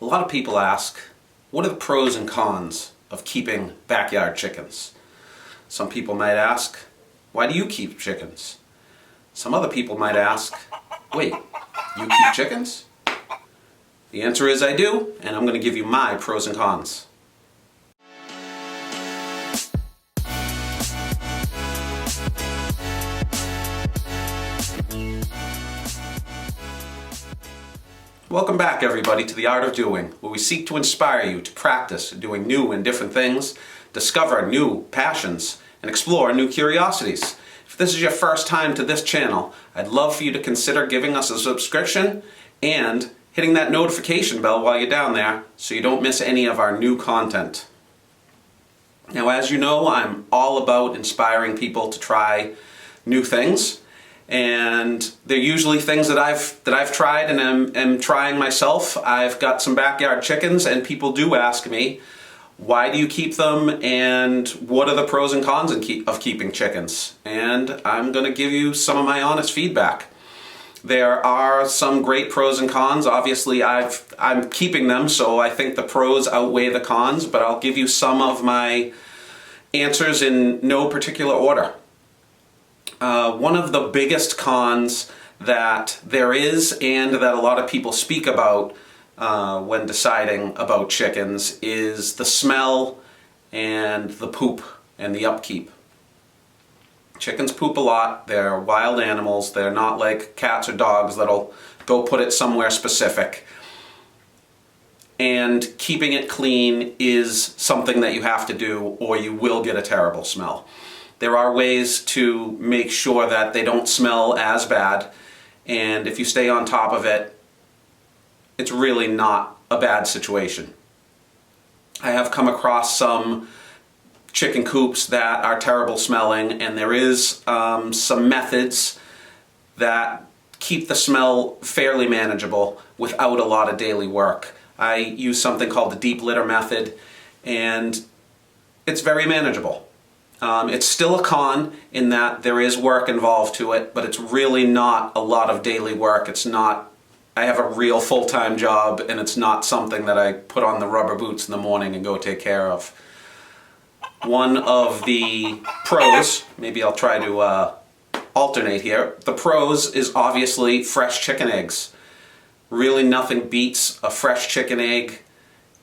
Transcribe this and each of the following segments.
A lot of people ask, what are the pros and cons of keeping backyard chickens? Some people might ask, why do you keep chickens? Some other people might ask, wait, you keep chickens? The answer is I do, and I'm going to give you my pros and cons. Welcome back, everybody, to The Art of Doing, where we seek to inspire you to practice doing new and different things, discover new passions, and explore new curiosities. If this is your first time to this channel, I'd love for you to consider giving us a subscription and hitting that notification bell while you're down there so you don't miss any of our new content. Now, as you know, I'm all about inspiring people to try new things. And they're usually things that I've tried and am trying myself. I've got some backyard chickens, and people do ask me, why do you keep them, and what are the pros and cons of keeping chickens? And I'm going to give you some of my honest feedback. There are some great pros and cons. Obviously, I'm keeping them, so I think the pros outweigh the cons, but I'll give you some of my answers in no particular order. One of the biggest cons that there is and that a lot of people speak about when deciding about chickens is the smell and the poop and the upkeep. Chickens poop a lot. They're wild animals. They're not like cats or dogs that'll go put it somewhere specific. And keeping it clean is something that you have to do, or you will get a terrible smell. There are ways to make sure that they don't smell as bad, and if you stay on top of it, it's really not a bad situation. I have come across some chicken coops that are terrible smelling, and there is some methods that keep the smell fairly manageable without a lot of daily work. I use something called the deep litter method, and it's very manageable. It's still a con in that there is work involved to it, but it's really not a lot of daily work. It's not, I have a real full-time job, and it's not something that I put on the rubber boots in the morning and go take care of. One of the pros, maybe I'll try to alternate here, the pros is obviously fresh chicken eggs. Really nothing beats a fresh chicken egg.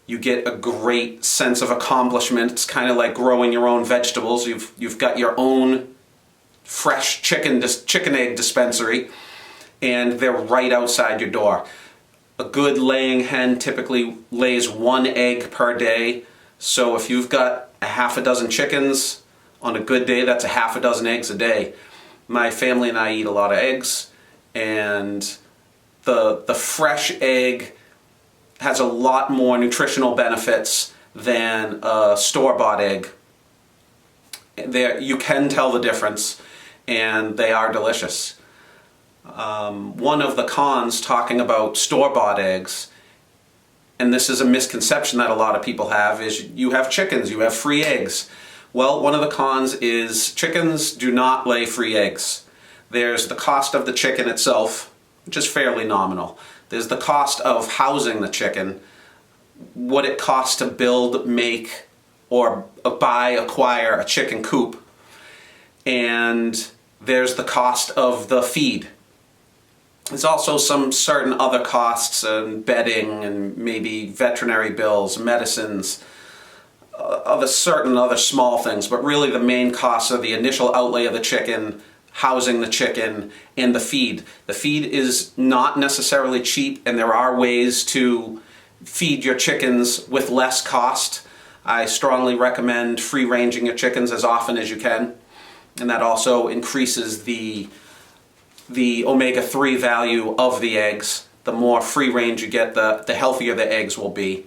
You get a great sense of accomplishment. It's kind of like growing your own vegetables. You've got your own fresh chicken egg dispensary, and they're right outside your door. A good laying hen typically lays 1 egg per day. So if you've got a half a dozen chickens, on a good day, that's a half a dozen eggs a day. My family and I eat a lot of eggs, and the fresh egg has a lot more nutritional benefits than a store-bought egg. You can tell the difference, and they are delicious. One of the cons talking about store-bought eggs, and this is a misconception that a lot of people have, is you have chickens, you have free eggs. Well, one of the cons is chickens do not lay free eggs. There's the cost of the chicken itself, which is fairly nominal. There's the cost of housing the chicken, what it costs to build, make, or acquire a chicken coop. And there's the cost of the feed. There's also some certain other costs and bedding and maybe veterinary bills, medicines, certain other small things, but really the main costs are the initial outlay of the chicken, housing the chicken, and the feed. The feed is not necessarily cheap, and there are ways to feed your chickens with less cost. I strongly recommend free-ranging your chickens as often as you can, and that also increases the omega-3 value of the eggs. The more free range you get, the healthier the eggs will be.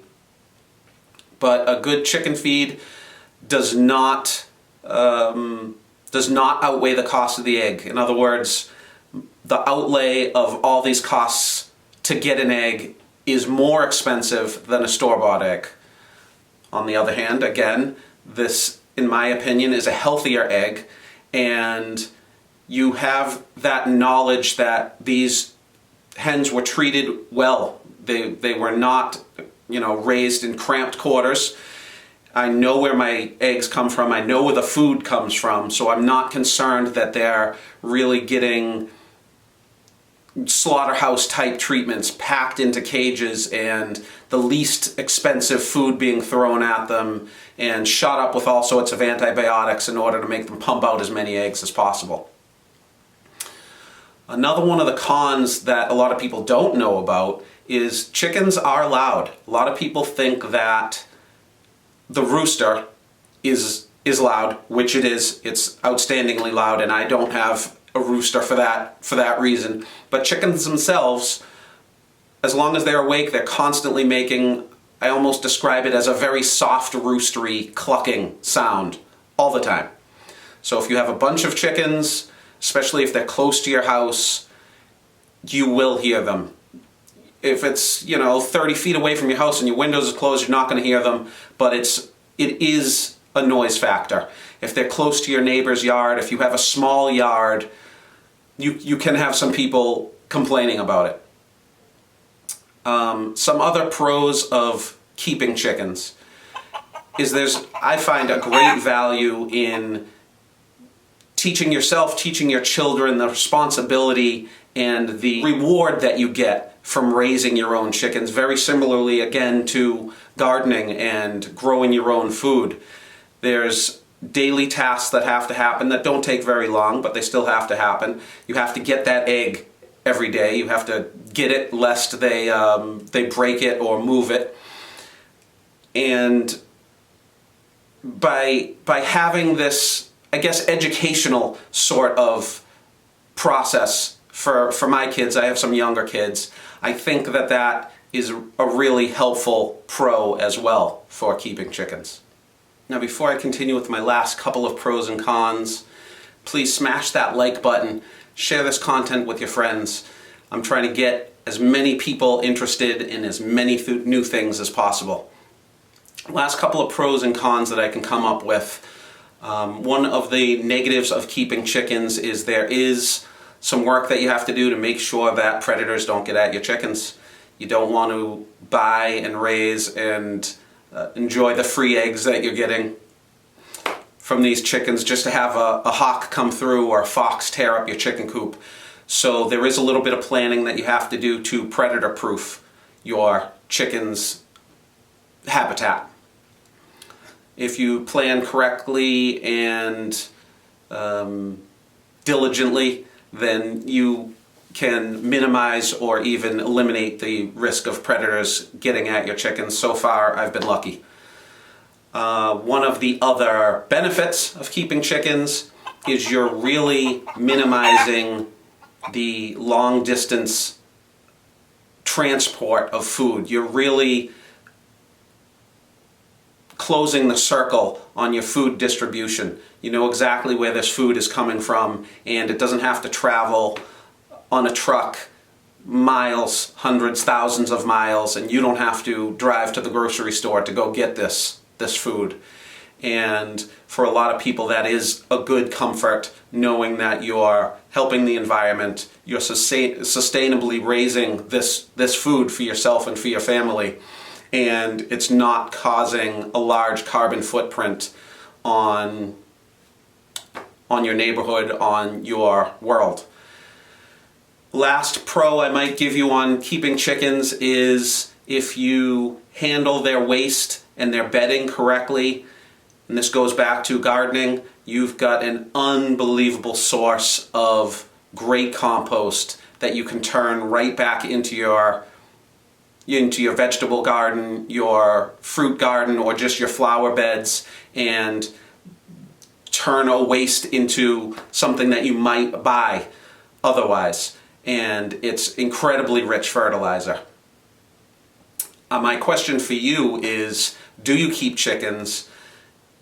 But a good chicken feed does not outweigh the cost of the egg. In other words, the outlay of all these costs to get an egg is more expensive than a store-bought egg. On the other hand, again, this, in my opinion, is a healthier egg, and you have that knowledge that these hens were treated well. They were not raised in cramped quarters. I know where my eggs come from. I know where the food comes from. So I'm not concerned that they're really getting slaughterhouse type treatments packed into cages and the least expensive food being thrown at them and shot up with all sorts of antibiotics in order to make them pump out as many eggs as possible. Another one of the cons that a lot of people don't know about is chickens are loud. A lot of people think that the rooster is loud, which it is. It's outstandingly loud, and I don't have a rooster for that reason. But chickens themselves, as long as they're awake, they're constantly making, I almost describe it as a very soft roostery clucking sound all the time. So if you have a bunch of chickens, especially if they're close to your house, you will hear them. If it's 30 feet away from your house and your windows are closed, you're not going to hear them, but it is a noise factor. If they're close to your neighbor's yard, if you have a small yard, you can have some people complaining about it. Some other pros of keeping chickens is I find a great value in teaching yourself, teaching your children the responsibility and the reward that you get from raising your own chickens. Very similarly, again, to gardening and growing your own food. There's daily tasks that have to happen that don't take very long, but they still have to happen. You have to get that egg every day. You have to get it lest they break it or move it. And by having this, I guess, educational sort of process for my kids, I have some younger kids, I think that is a really helpful pro as well for keeping chickens. Now, before I continue with my last couple of pros and cons, please smash that like button, share this content with your friends. I'm trying to get as many people interested in as many new things as possible. Last couple of pros and cons that I can come up with. One of the negatives of keeping chickens is there is some work that you have to do to make sure that predators don't get at your chickens. You don't want to buy and raise and enjoy the free eggs that you're getting from these chickens just to have a hawk come through or a fox tear up your chicken coop. So there is a little bit of planning that you have to do to predator-proof your chicken's habitat. If you plan correctly and diligently, then you can minimize or even eliminate the risk of predators getting at your chickens. So far, I've been lucky. One of the other benefits of keeping chickens is you're really minimizing the long distance transport of food. You're really closing the circle on your food distribution. You know exactly where this food is coming from, and it doesn't have to travel on a truck miles, hundreds, thousands of miles, and you don't have to drive to the grocery store to go get this food. And for a lot of people, that is a good comfort, knowing that you're helping the environment, you're sustainably raising this food for yourself and for your family, and it's not causing a large carbon footprint on your neighborhood, on your world. Last pro I might give you on keeping chickens is if you handle their waste and their bedding correctly, and this goes back to gardening, you've got an unbelievable source of great compost that you can turn right back into your vegetable garden, your fruit garden, or just your flower beds, and turn a waste into something that you might buy otherwise. And it's incredibly rich fertilizer. My question for you is, do you keep chickens?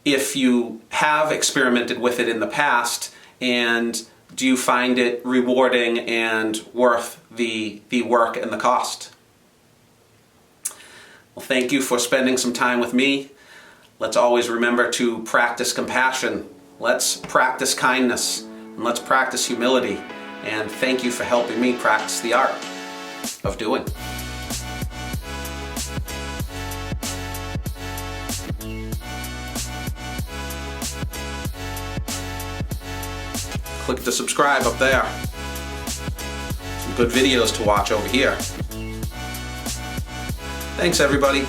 If you have experimented with it in the past, and do you find it rewarding and worth the work and the cost? Well, thank you for spending some time with me. Let's always remember to practice compassion. Let's practice kindness, and let's practice humility. And thank you for helping me practice the art of doing. Click the subscribe up there. Some good videos to watch over here. Thanks, everybody.